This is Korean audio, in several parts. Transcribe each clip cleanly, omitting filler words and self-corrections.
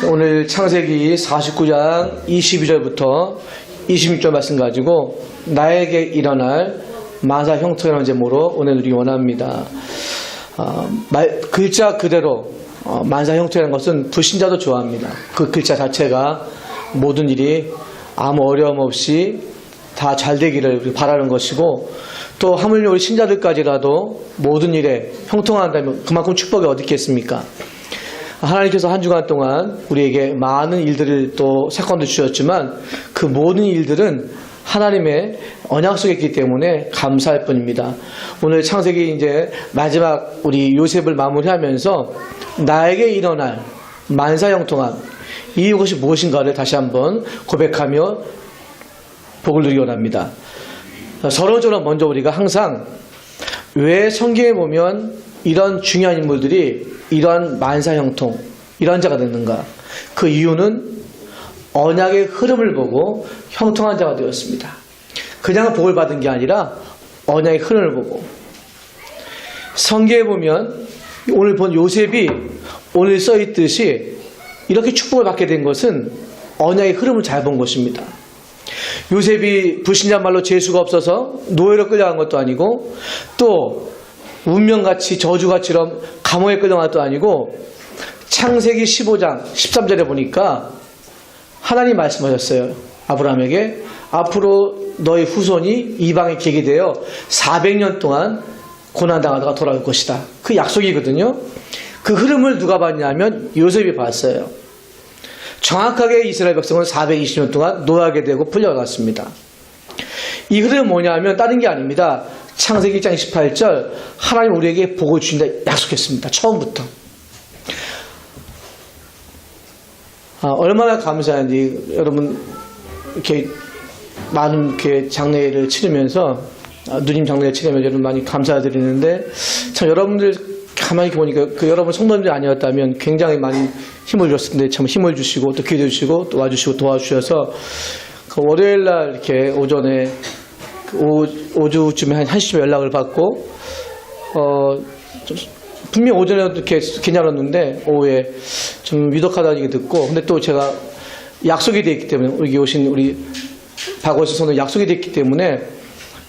오늘 창세기 49장 22절부터 26절 말씀 가지고 나에게 일어날 만사 형통이라는 제목으로 오늘 우리 원합니다. 글자 그대로 만사 형통이라는 것은 불신자도 좋아합니다. 그 글자 자체가 모든 일이 아무 어려움 없이 다 잘 되기를 바라는 것이고, 또 하물며 우리 신자들까지라도 모든 일에 형통한다면 그만큼 축복이 어디 있겠습니까? 하나님께서 한 주간 동안 우리에게 많은 일들을 또 사건도 주셨지만 그 모든 일들은 하나님의 언약 속에 있기 때문에 감사할 뿐입니다. 오늘 창세기 이제 마지막 우리 요셉을 마무리하면서 나에게 일어날 만사형통함, 이것이 무엇인가를 다시 한번 고백하며 복을 누리기 원합니다. 서론적으로 먼저 우리가 항상 왜 성경에 보면 이런 중요한 인물들이 이러한 만사형통, 이러한 자가 됐는가? 그 이유는 언약의 흐름을 보고 형통한 자가 되었습니다. 그냥 복을 받은 게 아니라 언약의 흐름을 보고. 성경에 보면 오늘 본 요셉이 오늘 써있듯이 이렇게 축복을 받게 된 것은 언약의 흐름을 잘 본 것입니다. 요셉이 불신자 말로 재수가 없어서 노예로 끌려간 것도 아니고, 또 운명같이 저주같이럼 감옥에 끌려간 것도 아니고, 창세기 15장 13절에 보니까 하나님 말씀하셨어요. 아브라함에게 앞으로 너의 후손이 이방에 계게 되어 400년 동안 고난당하다가 돌아올 것이다. 그 약속이거든요. 그 흐름을 누가 봤냐면 요셉이 봤어요. 정확하게 이스라엘 백성은 420년 동안 노예하게 되고 풀려갔습니다. 이 흐름은 뭐냐면 다른 게 아닙니다. 창세기 1장 28절 하나님 우리에게 복을 주신다 약속했습니다. 처음부터. 얼마나 감사한지 여러분, 이렇게 많은 이렇게 장례를 치르면서 누님 장례를 치르면서 여러분 많이 감사드리는데, 참 여러분들 가만히 보니까 그 여러분 성도님들이 아니었다면 굉장히 많이 힘을 줬을 텐데 참 힘을 주시고 또 기회 주시고 또 와주시고 도와주셔서 그 월요일날 이렇게 오전에 오주쯤에 한 1시쯤에 연락을 받고 분명히 오전에도 이렇게 괜찮았는데 오후에 좀 위독하다는 얘기 듣고, 근데 또 제가 약속이 되어 있기 때문에 여기 오신 우리 박원수 선생님 약속이 되어 있기 때문에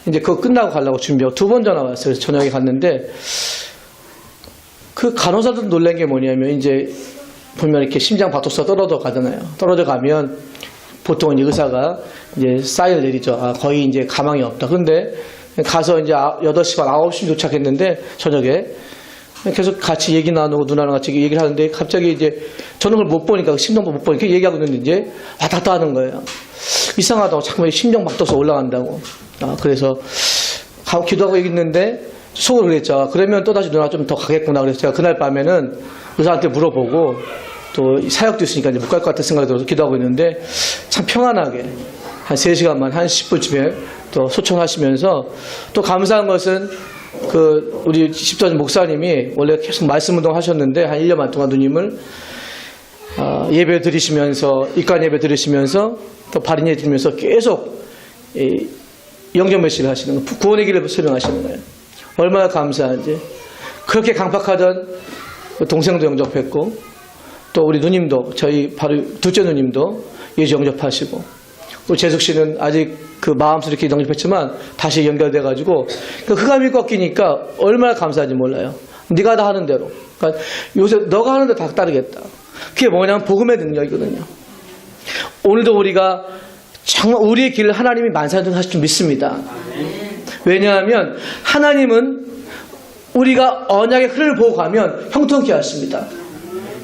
이제 그거 끝나고 가려고 준비하고 2번 전화 왔어요. 그래서 저녁에 갔는데 그 간호사들 놀란 게 뭐냐면, 이제 보면 이렇게 심장 박동수가 떨어져 가잖아요. 떨어져 가면 보통은 의사가 이제 사인을 내리죠. 거의 이제 가망이 없다. 근데 가서 이제 8시 반, 9시 도착했는데 저녁에 계속 같이 얘기 나누고 누나랑 같이 얘기를 하는데 갑자기 이제 저는 그걸 못 보니까, 심장도 못 보니까 얘기하고 있는데 이제 왔다 갔다 하는 거예요. 이상하다고 자꾸 심장 박동수가 올라간다고. 그래서 기도하고 있는데 속으로 그랬죠. 그러면 또다시 누나가 좀 더 가겠구나. 그래서 제가 그날 밤에는 의사한테 물어보고 또 사역도 있으니까 이제 못 갈 것 같은 생각이 들어서 기도하고 있는데 참 평안하게 한 3시간만 한 10분쯤에 또 소청하시면서, 또 감사한 것은 그 우리 집사님 목사님이 원래 계속 말씀 운동 하셨는데 한 1년 반 동안 누님을 예배 드리시면서, 입간 예배 드리시면서 또 발인 예배 드리면서 계속 영접 메시지를 하시는 거예요. 구원의 길을 설명하시는 거예요. 얼마나 감사한지. 그렇게 강팍하던 동생도 영접했고, 또 우리 누님도, 저희 바로 둘째 누님도 예수 영접하시고, 또 재숙 씨는 아직 그 마음속에 이렇게 영접했지만 다시 연결돼가지고 그 흑암이 꺾이니까 얼마나 감사한지 몰라요. 네가 다 하는 대로. 그러니까 요새 너가 하는 대로 다 따르겠다. 그게 뭐냐면 복음의 능력이거든요. 오늘도 우리가 정말 우리의 길을 하나님이 만사형통하실 줄 믿습니다. 왜냐하면 하나님은 우리가 언약의 흐름을 보고 가면 형통케 하십니다.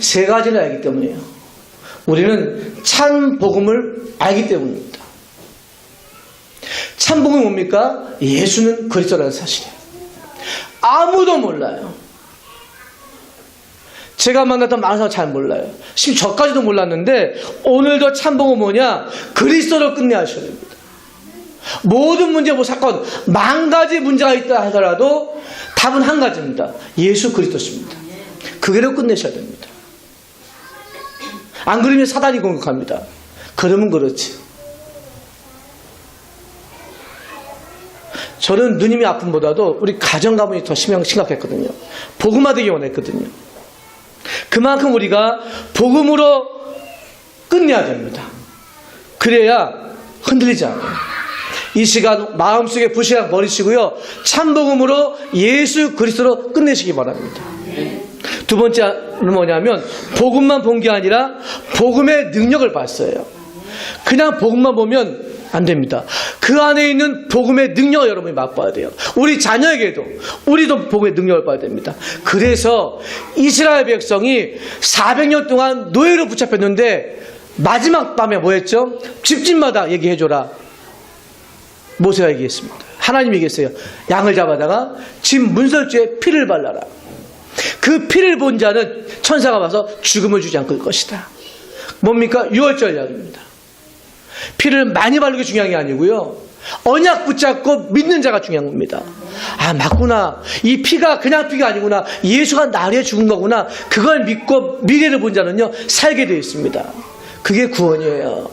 3가지를 알기 때문이에요. 우리는 참 복음을 알기 때문입니다. 참 복음이 뭡니까? 예수는 그리스도라는 사실이에요. 아무도 몰라요. 제가 만났던 많은 사람 잘 몰라요. 심지어 저까지도 몰랐는데 오늘도 참 복음은 뭐냐? 그리스도로 끝내 하셔야 됩니다. 모든 문제, 사건, 10,000가지 문제가 있다 하더라도 답은 한 가지입니다. 예수 그리스도십니다. 그게로 끝내셔야 됩니다. 안 그러면 사단이 공격합니다. 그러면 그렇지. 저는 누님이 아픔보다도 우리 가정 가문이 더 심각했거든요. 복음화되기 원했거든요. 그만큼 우리가 복음으로 끝내야 됩니다. 그래야 흔들리지 않아요. 이 시간 마음속에 불신앙 버리시고요. 참복음으로 예수 그리스도로 끝내시기 바랍니다. 두 번째는 뭐냐면 복음만 본 게 아니라 복음의 능력을 봤어요. 그냥 복음만 보면 안 됩니다. 그 안에 있는 복음의 능력을 여러분이 맛봐야 돼요. 우리 자녀에게도 우리도 복음의 능력을 봐야 됩니다. 그래서 이스라엘 백성이 400년 동안 노예로 붙잡혔는데 마지막 밤에 뭐 했죠? 집집마다 얘기해줘라. 모세가 얘기했습니다. 하나님이 얘기했어요. 양을 잡아다가 집 문설주에 피를 발라라. 그 피를 본 자는 천사가 와서 죽음을 주지 않을 것이다. 뭡니까? 유월절 약입니다. 피를 많이 바르는 게 중요한 게 아니고요. 언약 붙잡고 믿는 자가 중요한 겁니다. 아, 맞구나. 이 피가 그냥 피가 아니구나. 예수가 나를 죽은 거구나. 그걸 믿고 미래를 본 자는요, 살게 되어 있습니다. 그게 구원이에요.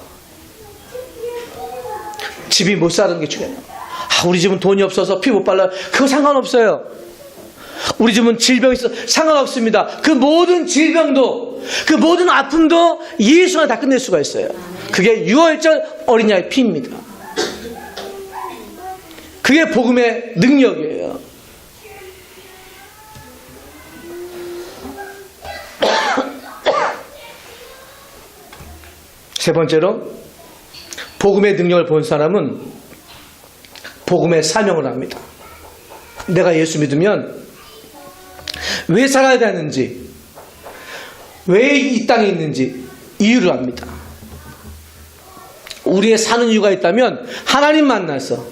집이 못 사는 게 중요해요. 아, 우리 집은 돈이 없어서 피 못 발라. 그거 상관없어요. 우리 집은 질병이 있어. 상관없습니다. 그 모든 질병도, 그 모든 아픔도 예수가 다 끝낼 수가 있어요. 그게 유월절 어린 양의 피입니다. 그게 복음의 능력이에요. 세 번째로 복음의 능력을 본 사람은 복음의 사명을 합니다. 내가 예수 믿으면 왜 살아야 되는지, 왜 이 땅에 있는지 이유를 압니다. 우리의 사는 이유가 있다면 하나님 만나서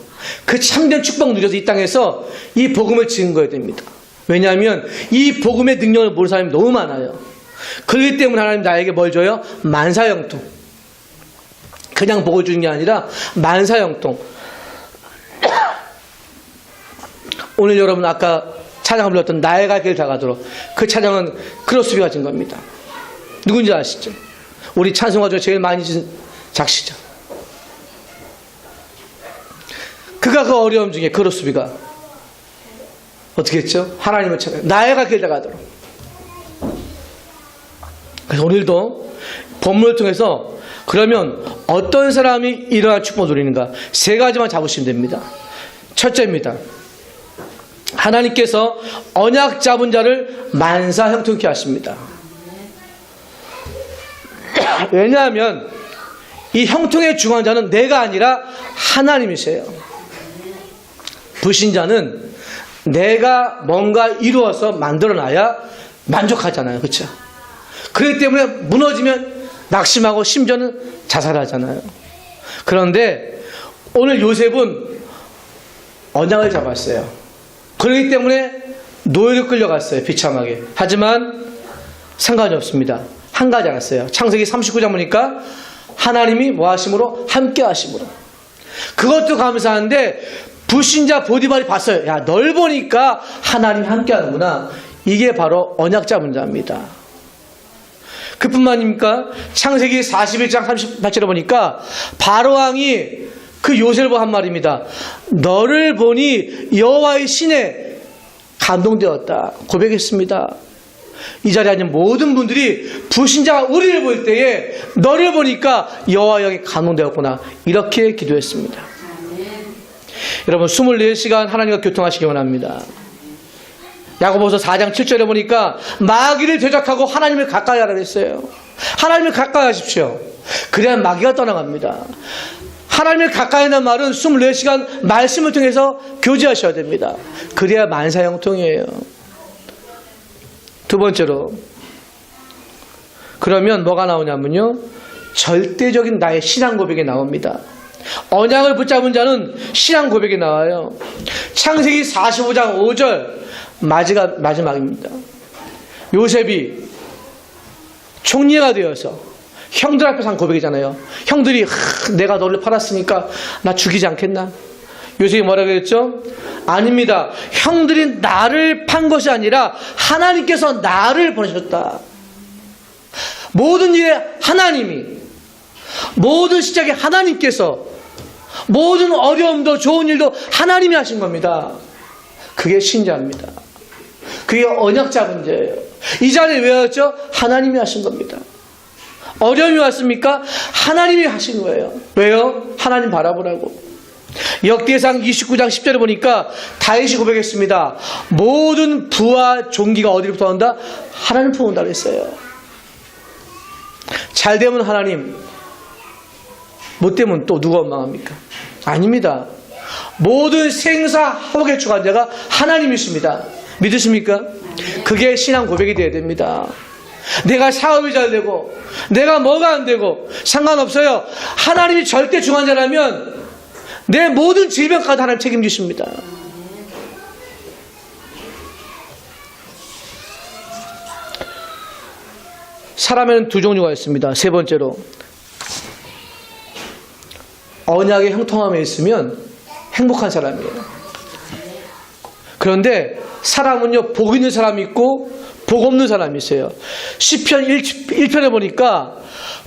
그 참된 축복 누려서 이 땅에서 이 복음을 증거해야 됩니다. 왜냐하면 이 복음의 능력을 모르는 사람이 너무 많아요. 그렇기 때문에 하나님 나에게 뭘 줘요? 만사형통. 그냥 복을 주는 게 아니라 만사형통. 오늘 여러분 아까 찬양을 불렀던 나의 갈 길 다 가도록, 그 찬양은 크로스비가 진 겁니다. 누군지 아시죠? 우리 찬송가 중에 제일 많이 진 작시죠. 그가 그 어려움 중에 크로스비가 어떻게 했죠? 하나님을 찬양, 나의 갈 길 다 가도록. 그래서 오늘도 본문을 통해서 그러면 어떤 사람이 이러한 축복을 누리는가? 세 가지만 잡으시면 됩니다. 첫째입니다. 하나님께서 언약 잡은 자를 만사 형통케 하십니다. 왜냐하면 이 형통의 중환자는 내가 아니라 하나님이세요. 불신자는 내가 뭔가 이루어서 만들어놔야 만족하잖아요. 그렇죠? 그렇기 때문에 무너지면 낙심하고 심지어는 자살하잖아요. 그런데 오늘 요셉은 언약을 잡았어요. 그렇기 때문에 노예로 끌려갔어요. 비참하게. 하지만 상관이 없습니다. 한 가지 알았어요. 창세기 39장 보니까 하나님이 뭐 하심으로? 함께 하심으로. 그것도 감사한데 불신자 보디발이 봤어요. 야, 널 보니까 하나님이 함께 하는구나. 이게 바로 언약 잡은 자입니다. 그뿐만입니까? 창세기 41장 38절에 보니까 바로왕이 그 요셉을 보고 한 말입니다. 너를 보니 여호와의 신에 감동되었다. 고백했습니다. 이 자리에 있는 모든 분들이 불신자가 우리를 볼 때에 너를 보니까 여호와의 영이 감동되었구나. 이렇게 기도했습니다. 여러분 24시간 하나님과 교통하시기 원합니다. 야고보서 4장 7절에 보니까 마귀를 대적하고 하나님을 가까이 하라 그랬어요. 하나님을 가까이 하십시오. 그래야 마귀가 떠나갑니다. 하나님을 가까이 하는 말은 24시간 말씀을 통해서 교제하셔야 됩니다. 그래야 만사형통이에요. 두 번째로, 그러면 뭐가 나오냐면요, 절대적인 나의 신앙 고백이 나옵니다. 언약을 붙잡은 자는 신앙 고백이 나와요. 창세기 45장 5절 마지막입니다. 요셉이 총리가 되어서 형들 앞에서 한 고백이잖아요. 형들이 내가 너를 팔았으니까 나 죽이지 않겠나? 요셉이 뭐라고 했죠? 아닙니다. 형들이 나를 판 것이 아니라 하나님께서 나를 보내셨다. 모든 일에 하나님이, 모든 시작에 하나님께서, 모든 어려움도 좋은 일도 하나님이 하신 겁니다. 그게 신자입니다. 그게 언약 잡은 자예요. 이 자리에 왜 왔죠? 하나님이 하신 겁니다. 어려움이 왔습니까? 하나님이 하신 거예요. 왜요? 하나님 바라보라고. 역대상 29장 10절에 보니까 다윗이 고백했습니다. 모든 부와 존귀가 어디로부터 온다? 하나님부터 온다고 했어요. 잘 되면 하나님, 못 되면 또 누가 원망합니까? 아닙니다. 모든 생사화복의 주관자가 하나님이십니다. 믿으십니까? 그게 신앙 고백이 되어야 됩니다. 내가 사업이 잘 되고 내가 뭐가 안 되고 상관없어요. 하나님이 절대 주관자라면 내 모든 질병까지 하나님 책임지십니다. 사람에는 두 종류가 있습니다. 세 번째로, 언약의 형통함에 있으면 행복한 사람이에요. 그런데 사람은요, 복 있는 사람이 있고 복 없는 사람이 있어요. 시편 1편에 보니까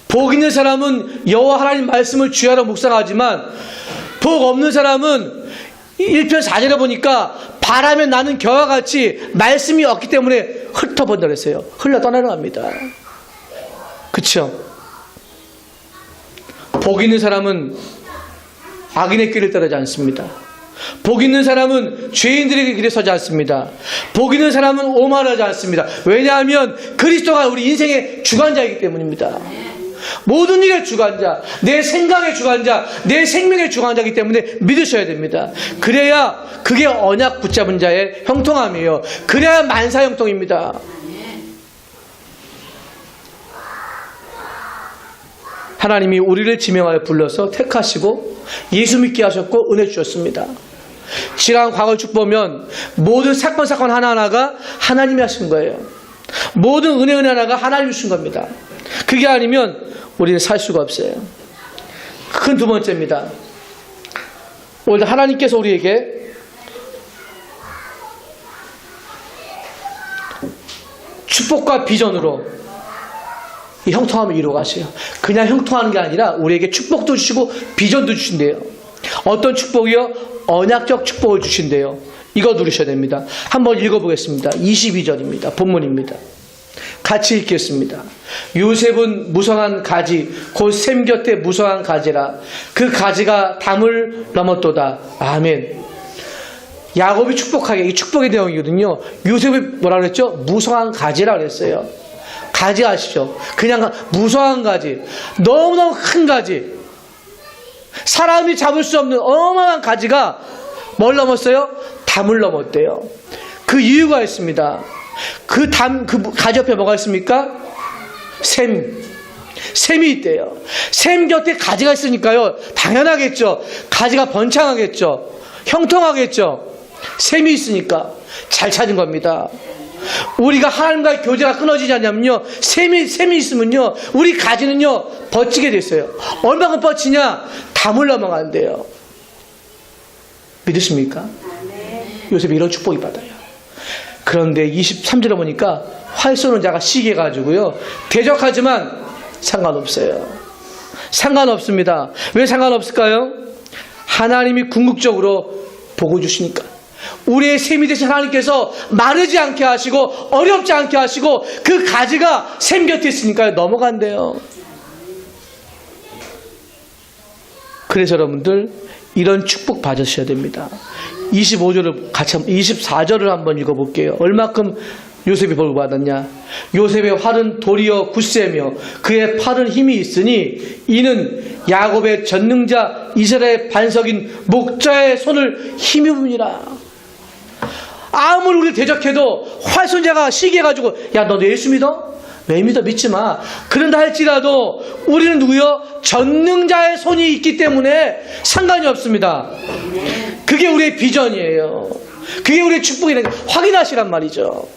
복 있는 사람은 여호와 하나님 말씀을 주야로 묵상하지만 복 없는 사람은 1편 4절에 보니까 바람에 나는 겨와 같이 말씀이 없기 때문에 흩어버린다 그랬어요. 흘러 떠나갑니다. 그렇죠? 복 있는 사람은 악인의 길을 따르지 않습니다. 복 있는 사람은 죄인들의 길에 서지 않습니다. 복 있는 사람은 오만하지 않습니다. 왜냐하면 그리스도가 우리 인생의 주관자이기 때문입니다. 모든 일의 주관자, 내 생각의 주관자, 내 생명의 주관자이기 때문에 믿으셔야 됩니다. 그래야 그게 언약 붙잡은 자의 형통함이에요. 그래야 만사형통입니다. 하나님이 우리를 지명하여 불러서 택하시고 예수 믿게 하셨고 은혜 주셨습니다. 지난 과거를 쭉 보면 모든 사건 하나하나가 하나님이 하신 거예요. 모든 은혜 하나가 하나님이 주신 겁니다. 그게 아니면 우리는 살 수가 없어요. 큰 두 번째입니다. 오늘 하나님께서 우리에게 축복과 비전으로 이 형통함을 이루어 가세요. 그냥 형통하는 게 아니라 우리에게 축복도 주시고 비전도 주신대요. 어떤 축복이요? 언약적 축복을 주신대요. 이거 누리셔야 됩니다. 한번 읽어보겠습니다. 22절입니다. 본문입니다. 같이 읽겠습니다. 요셉은 무성한 가지 곧 샘 곁에 무성한 가지라 그 가지가 담을 넘었도다. 아멘. 야곱이 축복하게, 이 축복의 내용이거든요. 요셉이 뭐라 그랬죠? 무성한 가지라 그랬어요. 가지 아시죠? 그냥 무성한 가지, 너무너무 큰 가지, 사람이 잡을 수 없는 어마어마한 가지가 뭘 넘었어요? 담을 넘었대요. 그 이유가 있습니다. 그 가지 옆에 뭐가 있습니까? 샘이 있대요. 샘 곁에 가지가 있으니까요, 당연하겠죠. 가지가 번창하겠죠. 형통하겠죠. 샘이 있으니까 잘 찾은 겁니다. 우리가 하나님과의 교제가 끊어지지 않냐면요, 샘이 있으면요, 우리 가지는요 뻗치게 됐어요. 얼마큼 뻗치냐? 담을 넘어간대요. 믿으십니까? 요셉이 이런 축복이 받아요. 그런데 23절에 보니까 활 쏘는 자가 시기해가지고요, 대적하지만 상관없어요. 상관없습니다. 왜 상관없을까요? 하나님이 궁극적으로 복을 주시니까. 우리의 샘이 되신 하나님께서 마르지 않게 하시고 어렵지 않게 하시고 그 가지가 샘 곁에 있으니까 넘어간대요. 그래서 여러분들 이런 축복 받으셔야 됩니다. 24절을 한번 읽어볼게요. 얼마큼 요셉이 복을 받았냐? 요셉의 활은 도리어 굳세며 그의 팔은 힘이 있으니 이는 야곱의 전능자 이스라엘의 반석인 목자의 손을 힘입으니라. 아무리 우리 대적해도 활손자가 시기해가지고 야, 너 예수 믿어? 왜 믿어? 믿지 마. 그런다 할지라도 우리는 누구요? 전능자의 손이 있기 때문에 상관이 없습니다. 그게 우리의 비전이에요. 그게 우리의 축복이라는 걸 확인하시란 말이죠.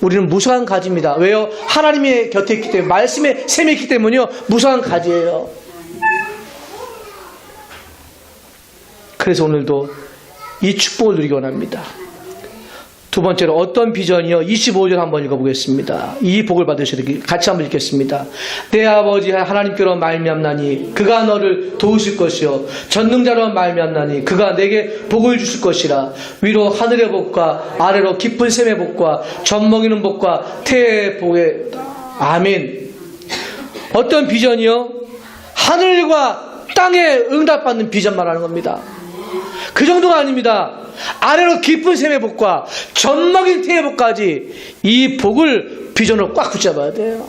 우리는 무성한 가지입니다. 왜요? 하나님의 곁에 있기 때문에, 말씀의 샘이 있기 때문에요, 무성한 가지예요. 그래서 오늘도 이 축복을 누리기 원합니다. 두 번째로 어떤 비전이요? 25절 한번 읽어보겠습니다. 이 복을 받으셔야 되기, 같이 한번 읽겠습니다. 내 아버지 하나님께로 말미암나니 그가 너를 도우실 것이요 전능자로 말미암나니 그가 내게 복을 주실 것이라. 위로 하늘의 복과 아래로 깊은 샘의 복과 젖먹이는 복과 태의 복에. 아멘. 어떤 비전이요? 하늘과 땅에 응답받는 비전 말하는 겁니다. 그 정도가 아닙니다. 아래로 깊은 샘의 복과 젖먹인 태의 복까지 이 복을 비전으로 꽉 붙잡아야 돼요.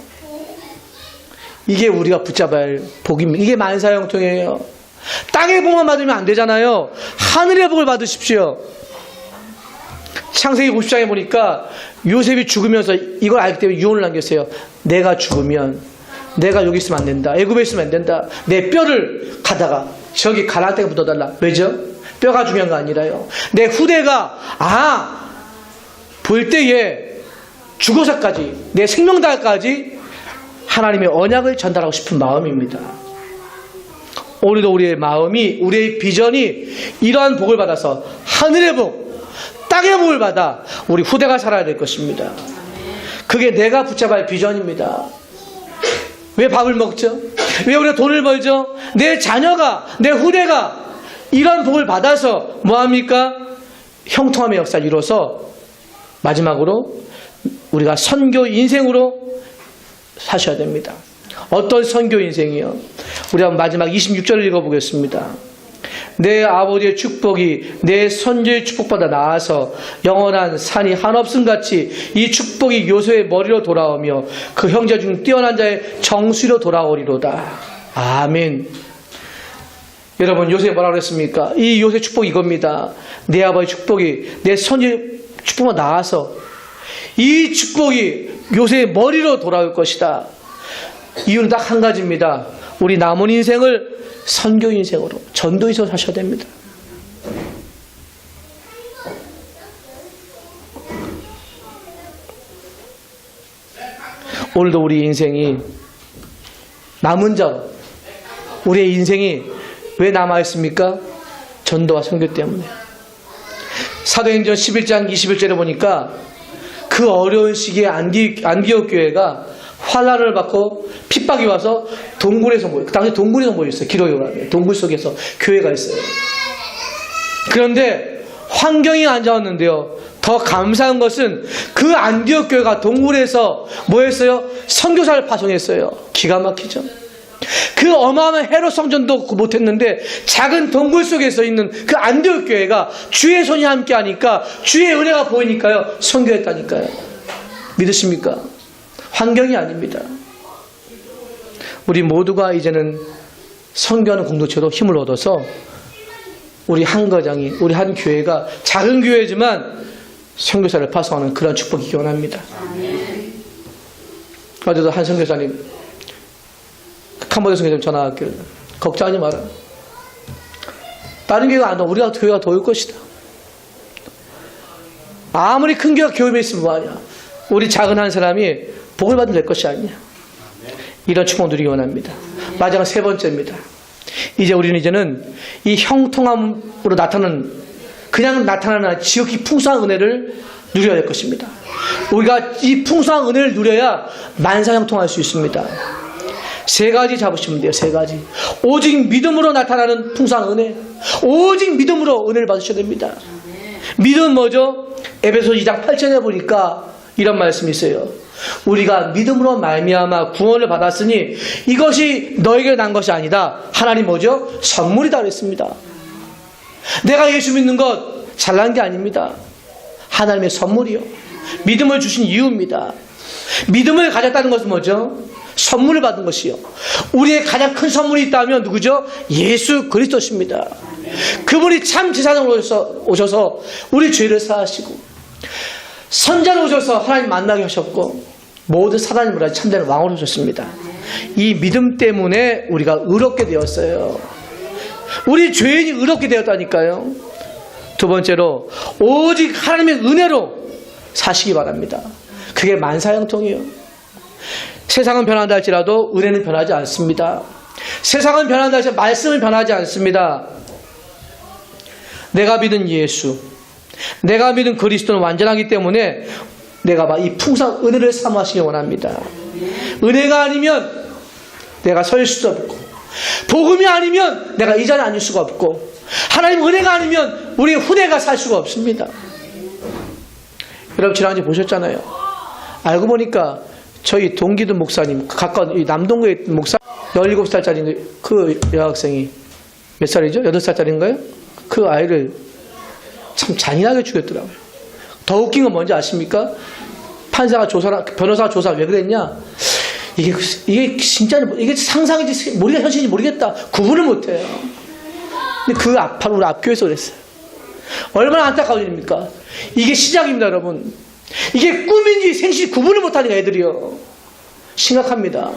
이게 우리가 붙잡아야 할 복입니다. 이게 만사형통이에요. 땅의 복만 받으면 안 되잖아요. 하늘의 복을 받으십시오. 창세기 50장에 보니까 요셉이 죽으면서 이걸 알기 때문에 유언을 남겼어요. 내가 죽으면 내가 여기 있으면 안 된다. 애굽에 있으면 안 된다. 내 뼈를 가다가 저기 가나안에 묻어달라. 왜죠? 뼈가 중요한 거 아니라요. 내 후대가 볼 때에 죽어서까지 내 생명 다까지 하나님의 언약을 전달하고 싶은 마음입니다. 오늘도 우리의 마음이, 우리의 비전이 이러한 복을 받아서 하늘의 복, 땅의 복을 받아 우리 후대가 살아야 될 것입니다. 그게 내가 붙잡아야 할 비전입니다. 왜 밥을 먹죠? 왜 우리가 돈을 벌죠? 내 자녀가, 내 후대가 이런 복을 받아서 뭐합니까? 형통함의 역사를 이뤄서 마지막으로 우리가 선교 인생으로 사셔야 됩니다. 어떤 선교 인생이요? 우리 한번 마지막 26절을 읽어보겠습니다. 내 아버지의 축복이 내 선조의 축복보다 나아서 영원한 산이 한없음 같이 이 축복이 요셉의 머리로 돌아오며 그 형제 중 뛰어난 자의 정수로 돌아오리로다. 아멘. 여러분, 요셉이 뭐라고 그랬습니까? 이 요셉의 축복이 이겁니다. 내 아버지의 축복이 내 선조의 축복보다 나아서 이 축복이 요셉의 머리로 돌아올 것이다. 이유는 딱 한 가지입니다. 우리 남은 인생을 선교 인생으로, 전도 인생으로 사셔야 됩니다. 오늘도 우리 인생이 남은 자로, 우리의 인생이 왜 남아있습니까? 전도와 선교 때문에. 사도행전 11장 21절에 보니까 그 어려운 시기에 안디옥 교회가 환난을 받고 핍박이 와서 동굴에서 모였어요. 당시 동굴에서 모였어요. 기록에 오라면 동굴 속에서 교회가 있어요. 그런데 환경이 안 좋았는데요. 더 감사한 것은 그 안디옥 교회가 동굴에서 뭐 했어요? 선교사를 파송했어요. 기가 막히죠. 그 어마어마한 헤롯 성전도 못했는데 작은 동굴 속에서 있는 그 안디옥 교회가 주의 손이 함께 하니까 주의 은혜가 보이니까요. 선교했다니까요. 믿으십니까? 환경이 아닙니다. 우리 모두가 이제는 선교하는 공동체로 힘을 얻어서 우리 한 거장이, 우리 한 교회가 작은 교회지만 선교사를 파송하는 그런 축복이 원합니다. 어제도 한 선교사님, 캄보디아 선교사님 전화할게요. 걱정하지 마라. 다른 교회가 안 와. 우리가 교회가 더 올 것이다. 아무리 큰 교회가 교회에 있으면 뭐하냐. 우리 작은 한 사람이 복을 받으면 될 것이 아니냐. 이런 축복 누리기 원합니다. 마지막 세 번째입니다. 이제는 이 형통함으로 그냥 나타나는 지극히 풍성한 은혜를 누려야 될 것입니다. 우리가 이 풍성한 은혜를 누려야 만사형통할 수 있습니다. 세 가지 잡으시면 돼요. 세 가지. 오직 믿음으로 나타나는 풍성한 은혜. 오직 믿음으로 은혜를 받으셔야 됩니다. 믿음은 뭐죠? 에베소 2장 8절에 보니까 이런 말씀이 있어요. 우리가 믿음으로 말미암아 구원을 받았으니 이것이 너에게 난 것이 아니다. 하나님 뭐죠? 선물이다 그랬습니다. 내가 예수 믿는 것 잘난 게 아닙니다. 하나님의 선물이요. 믿음을 주신 이유입니다. 믿음을 가졌다는 것은 뭐죠? 선물을 받은 것이요. 우리의 가장 큰 선물이 있다면 누구죠? 예수 그리스도십니다. 그분이 참 제사장으로 오셔서 우리 죄를 사하시고 선자로 오셔서 하나님 만나게 하셨고 모든 사단을 참되는 왕으로 오셨습니다. 이 믿음 때문에 우리가 의롭게 되었어요. 우리 죄인이 의롭게 되었다니까요. 두 번째로 오직 하나님의 은혜로 사시기 바랍니다. 그게 만사형통이에요. 세상은 변한다 할지라도 은혜는 변하지 않습니다. 세상은 변한다 할지라도 말씀은 변하지 않습니다. 내가 믿은 예수, 내가 믿은 그리스도는 완전하기 때문에 내가 이 풍성한 은혜를 사모하시기 원합니다. 은혜가 아니면 내가 설 수도 없고 복음이 아니면 내가 이 자리에 앉을 수가 없고 하나님 은혜가 아니면 우리 후대가 살 수가 없습니다. 여러분 지난주에 보셨잖아요. 알고 보니까 저희 동기도 목사님, 가까운 이 남동구에 있던 목사, 17살짜리 그 여학생이 몇 살이죠? 8살짜리인가요? 그 아이를 참 잔인하게 죽였더라고요. 더 웃긴 건 뭔지 아십니까? 변호사가 조사 왜 그랬냐? 이게 진짜, 이게 상상인지 모르겠, 현실인지 모르겠다. 구분을 못해요. 근데 바로 우리 앞교에서 그랬어요. 얼마나 안타까운 일입니까? 이게 시작입니다, 여러분. 이게 꿈인지 생시 구분을 못하는 애들이요. 심각합니다.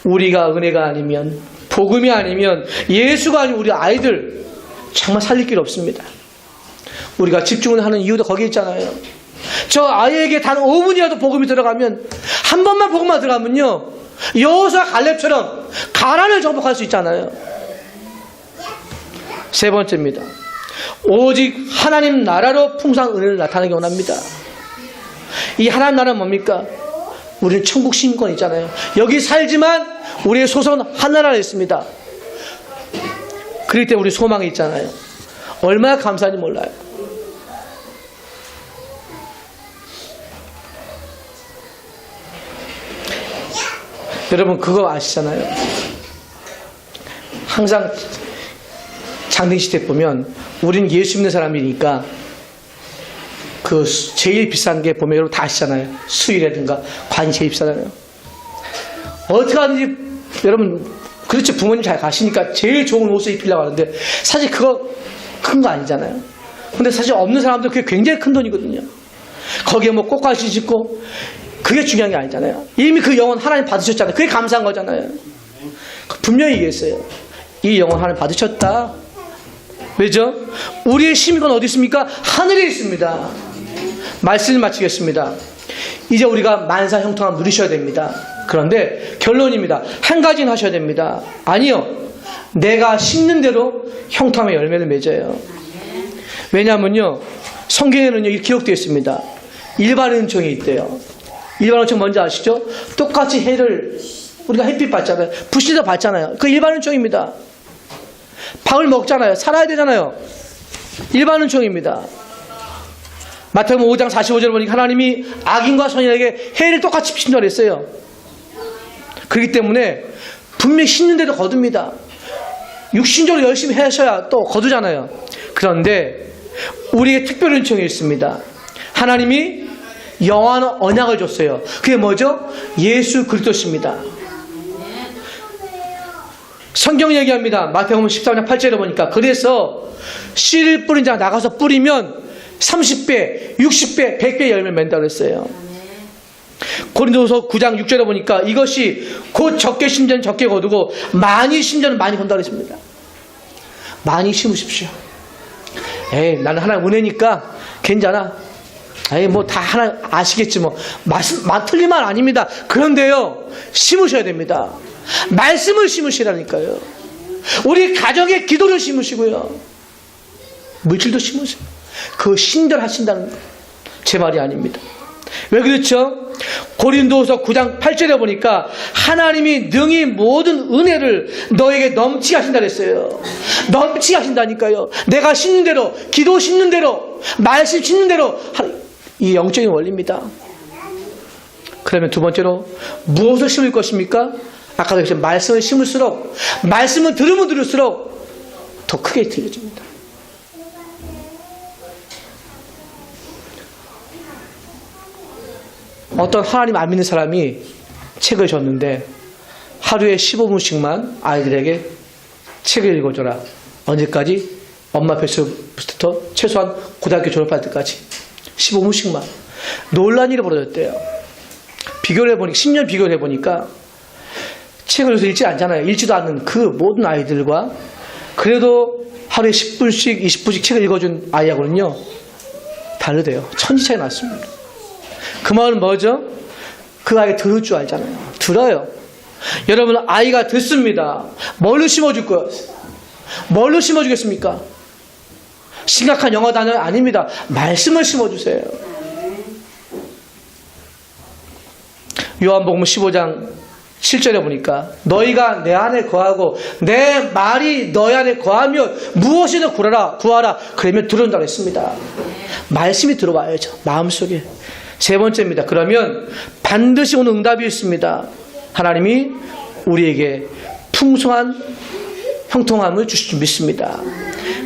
우리가 은혜가 아니면, 복음이 아니면, 예수가 아니면 우리 아이들 정말 살릴 길 없습니다. 우리가 집중을 하는 이유도 거기 있잖아요. 저 아이에게 단 5분이라도 복음이 들어가면, 한 번만 복음만 들어가면요, 여호수아 갈렙처럼 가난을 정복할 수 있잖아요. 세 번째입니다. 오직 하나님 나라로 풍성한 은혜를 나타내기 원합니다. 이 하나님 나라는 뭡니까? 우리는 천국 시민권 있잖아요. 여기 살지만 우리의 소속은 하나라에 있습니다. 그렇기 때문에 우리 소망이 있잖아요. 얼마나 감사한지 몰라요. 여러분 그거 아시잖아요. 항상 장례식 때 보면 우리는 예수 믿는 사람이니까 그 제일 비싼 게 보면 여러분 다 아시잖아요. 수의라든가 관이 제일 비싸잖아요. 어떻게 하는지 여러분 그렇죠. 부모님 잘 가시니까 제일 좋은 옷을 입히려고 하는데 사실 그거 큰 거 아니잖아요. 근데 사실 없는 사람들 그게 굉장히 큰 돈이거든요. 거기에 뭐 꽃가시 짓고 그게 중요한 게 아니잖아요. 이미 그 영혼 하나님 받으셨잖아요. 그게 감사한 거잖아요. 분명히 얘기했어요. 이 영혼 하나님 받으셨다. 왜죠? 우리의 시민권 어디 있습니까? 하늘에 있습니다. 말씀을 마치겠습니다. 이제 우리가 만사 형통함 누리셔야 됩니다. 그런데 결론입니다. 한 가지는 하셔야 됩니다. 아니요. 내가 심는 대로 형통함의 열매를 맺어요. 왜냐하면요. 성경에는요. 이렇게 기록되어 있습니다. 일반 은총이 있대요. 일반 은총 뭔지 아시죠? 똑같이 해를 우리가 햇빛 받잖아요. 불씨도 받잖아요. 그 일반 은총입니다. 밥을 먹잖아요. 살아야 되잖아요. 일반 은총입니다. 마태복음 5장 45절을 보니까 하나님이 악인과 선인에게 해를 똑같이 비친다고 했어요. 그렇기 때문에 분명히 심는데도 거둡니다. 육신적으로 열심히 하셔야 또 거두잖아요. 그런데 우리에게 특별 은총이 있습니다. 하나님이 영원한 언약을 줬어요. 그게 뭐죠? 예수 그리스도십니다. 성경 얘기합니다. 마태복음 14장 8절에 보니까 그래서 씨를 뿌린 자가 나가서 뿌리면 30배, 60배, 100배 열매를 맺는다고 했어요. 고린도서 9장 6절에 보니까 이것이 곧 적게 심자는 적게 거두고 많이 심자는 많이 건다고 했습니다. 많이 심으십시오. 에이 나는 하나님 은혜니까 괜찮아. 에이 뭐 다 하나 아시겠지 뭐. 틀린 말 아닙니다. 그런데요 심으셔야 됩니다. 말씀을 심으시라니까요. 우리 가정의 기도를 심으시고요. 물질도 심으세요. 그 신절하신다는 제 말이 아닙니다. 왜 그렇죠? 고린도서 9장 8절에 보니까 하나님이 능히 모든 은혜를 너에게 넘치게 하신다 그랬어요. 넘치게 하신다니까요. 내가 심는 대로, 기도 심는 대로, 말씀 심는 대로 이 영적인 원리입니다. 그러면 두 번째로 무엇을 심을 것입니까? 아까도 했지만 말씀을 심을수록 말씀을 들으면 들을수록 더 크게 들려집니다. 어떤 하나님 안 믿는 사람이 책을 줬는데 하루에 15분씩만 아이들에게 책을 읽어줘라. 언제까지? 엄마 뱃속부터 최소한 고등학교 졸업할 때까지 15분씩만. 놀란 일이 벌어졌대요. 비교를 해보니까 10년 비교를 해보니까 책을 요새 읽지 않잖아요. 읽지도 않는 그 모든 아이들과 그래도 하루에 10분씩 20분씩 책을 읽어준 아이하고는요 다르대요. 천지 차이 났습니다. 그 말은 뭐죠? 그 아이 들을 줄 알잖아요. 들어요. 여러분 아이가 듣습니다. 뭘로 심어줄 거예요? 뭘로 심어주겠습니까? 심각한 영어 단어 아닙니다. 말씀을 심어주세요. 요한복음 15장 7절에 보니까 너희가 내 안에 거하고 내 말이 너희 안에 거하면 무엇이든 구하라 그러면 들어온다고 했습니다. 말씀이 들어와야죠. 마음속에 세 번째입니다. 그러면 반드시 오는 응답이 있습니다. 하나님이 우리에게 풍성한 형통함을 주실 줄 믿습니다.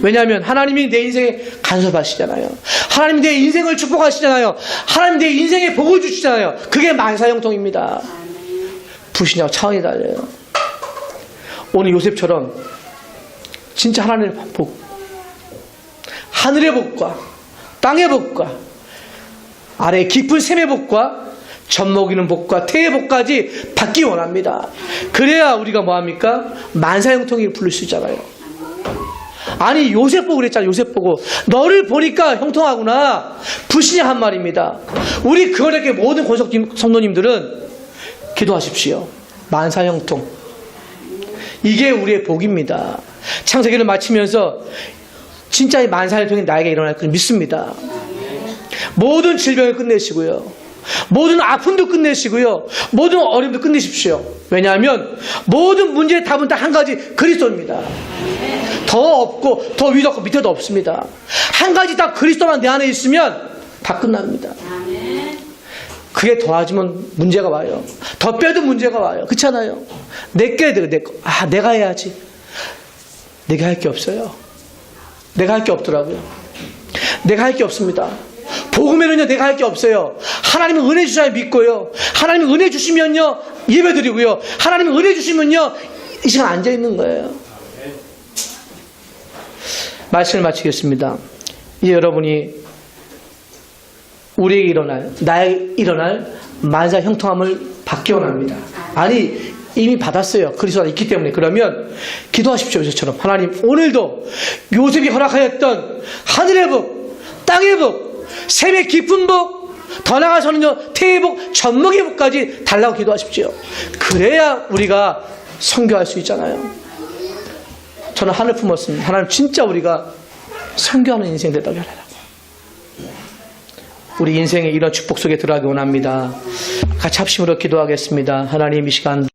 왜냐하면 하나님이 내 인생에 간섭하시잖아요. 하나님이 내 인생을 축복하시잖아요. 하나님이 내 인생에 복을 주시잖아요. 그게 만사형통입니다. 불신하고 차원이 달려요. 오늘 요셉처럼 진짜 하나님의 복, 하늘의 복과 땅의 복과 아래 깊은 샘의 복과 젖먹이는 복과 태의 복까지 받기 원합니다. 그래야 우리가 뭐합니까? 만사형통이 부를 수 있잖아요. 아니 요셉 보고 그랬잖아요. 요셉 보고 너를 보니까 형통하구나. 불신한 말입니다. 우리 그렇게 모든 권석 성도님들은 기도하십시오. 만사형통. 이게 우리의 복입니다. 창세기를 마치면서 진짜 이 만사형통이 나에게 일어날 걸 믿습니다. 모든 질병을 끝내시고요. 모든 아픔도 끝내시고요. 모든 어려움도 끝내십시오. 왜냐하면 모든 문제의 답은 딱 한 가지, 그리스도입니다. 더 없고 더 위도 없고 밑에도 없습니다. 한 가지 딱 그리스도만 내 안에 있으면 다 끝납니다. 그게 더해지면 문제가 와요. 더 빼도 문제가 와요. 그렇잖아요. 내게 내가 해야지. 내가 할 게 없어요. 내가 할 게 없더라고요. 내가 할 게 없습니다. 복음에는요, 내가 할 게 없어요. 하나님은 은혜 주셔야 믿고요. 하나님은 은혜 주시면요, 예배 드리고요. 하나님은 은혜 주시면요, 이 시간 앉아 있는 거예요. 말씀을 마치겠습니다. 이제 여러분이 우리에게 나에게 일어날 만사 형통함을 받기 원합니다. 아니, 이미 받았어요. 그리스도가 있기 때문에. 그러면 기도하십시오. 요셉처럼. 하나님, 오늘도 요셉이 허락하였던 하늘의 복, 땅의 복, 샘의 깊은 복, 더 나아가서는요, 태의 복, 젖먹이의 복까지 달라고 기도하십시오. 그래야 우리가 선교할 수 있잖아요. 저는 하늘 품었습니다. 하나님, 진짜 우리가 선교하는 인생 되다고 하라고. 우리 인생에 이런 축복 속에 들어가기 원합니다. 같이 합심으로 기도하겠습니다. 하나님, 이 시간